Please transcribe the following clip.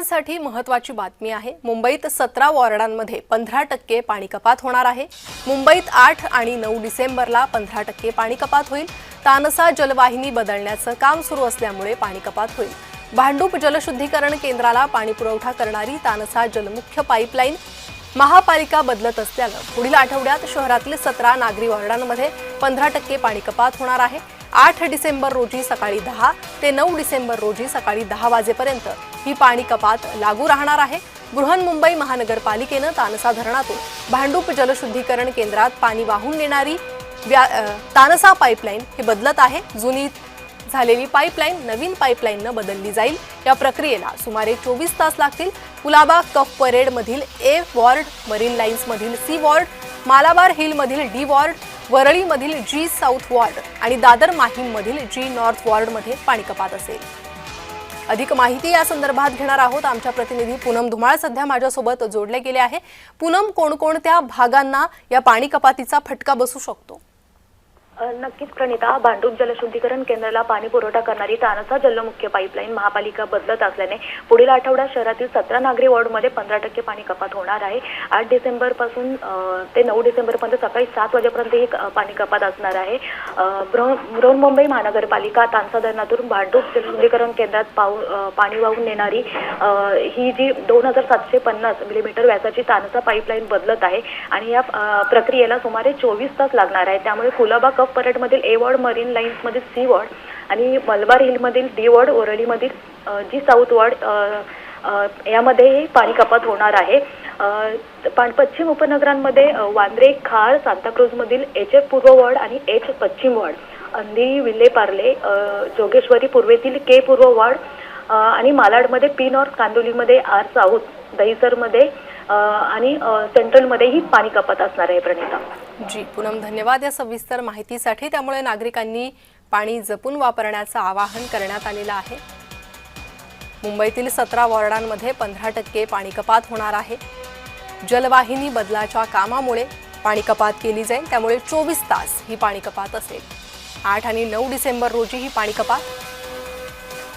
नागरिकांसाठी महत्त्वाची बातमी आहे। मुंबईत 17 वॉर्डांमध्ये 15% पाणी कपात होणार आहे। मुंबईत 8 आणि 9 डिसेंबरला 15% पाणी कपात होईल। तानसा जलवाहिनी बदलण्याचं काम सुरू असल्यामुळे पाणी कपात होईल। भांडूप जलशुद्धीकरण केंद्राला पाणी पुरवठा करणारी तानसा जलमुख्य पाईपलाईन महापालिका बदलत असल्याने पुढील आठवड्यात शहरातील 17 नागरी वॉर्डांमध्ये 15% पाणी कपात होणार आहे। 8 डिसेंबर रोजी सकाळी 10 ते 9 डिसेंबर रोजी सकाळी 10 वाजेपर्यंत ही पाणी कपात लागू राहणार आहे। बृहन्मुंबई महानगरपालिकेने तानसा धरणातून भांडूप जलशुद्धीकरण केंद्रात पाणी वाहून नेणारी तानसा पाईपलाईन हे बदलत आहे। जुनी झालेली पाईपलाईन नवीन पाईपलाईनने बदलली जाईल। या प्रक्रियेला सुमारे 24 तास लागतील। कुलाबा कफ परेड मधील ए वॉर्ड, मरीन लाईन्स मधील सी वॉर्ड, मालाबार हिल मधील डी वॉर्ड, वरळी मधील जी साऊथ वॉर्ड आणि दादर माहीम मधील जी नॉर्थ वॉर्ड मध्ये पाणी कपात असेल। अधिक माहिती या संदर्भात घेणार आहोत। आमच्या प्रतिनिधी पूनम धुमाळ सध्या माझ्यासोबत जोडले गेले आहे। पूनम, कोणकोणत्या भागांना या पाणी कपातीचा फटका बसू शकतो? नक्कीच प्रणिता, भांडूप जलशुद्धीकरण केंद्राला पाणी पुरवठा करणारी तानसा जलमुख्य पाईपलाईन महापालिका बदलत असल्याने पुढील आठवड्यात शहरातील 17 नागरी वॉर्डमध्ये 15% पाणी कपात होणार आहे। 8 डिसेंबर पासून ते 9 डिसेंबर पर्यंत सकाळी 7 वाजेपर्यंत ही पाणी कपात असणार आहे। बृहन्मुंबई महानगरपालिका तानसा धरणातून भांडूप जलशुद्धीकरण केंद्रात पाणी वाहून नेणारी ही जी 2750 मिलीमीटर व्यासाची तानसा पाईपलाईन बदलत आहे आणि या प्रक्रियेला सुमारे 24 तास लागणार आहे। त्यामुळे कुलाबा परेड मधील ए वॉर्ड, मरीन लाईन्स मधील सी वॉर्ड आणि मलबार हिल मधील डी वॉर्ड, वरळी मधील जी साऊथ वॉर्ड यामध्ये पाणी कपात होणार आहे। पश्चिम उपनगरांमध्ये वांद्रे, खार, सांताक्रूज मधील एच पूर्व वॉर्ड आणि एच पश्चिम वॉर्ड, अंधेरी, विले पार्ले, जोगेश्वरी पूर्वेतील के पूर्व वॉर्ड आणि मालाडमध्ये पी नॉर्थ, कांदिवलीमध्ये आर साऊथ, दहिसरमध्ये आणि सेंट्रलमध्ये ही पाणी कपात असणार आहे। प्रणिता जी, पूनम धन्यवाद या सविस्तर माहितीसाठी। त्यामुळे नागरिकांनी पाणी जपून वापरण्याचं आवाहन करण्यात आलेलं आहे। मुंबईतील 17 वॉर्डांमध्ये 15% पाणी कपात होणार आहे। जलवाहिनी बदलाच्या कामामुळे पाणी कपात केली जाईल, त्यामुळे 24 तास ही पाणी कपात असेल। 8 आणि 9 डिसेंबर रोजी ही पाणी कपात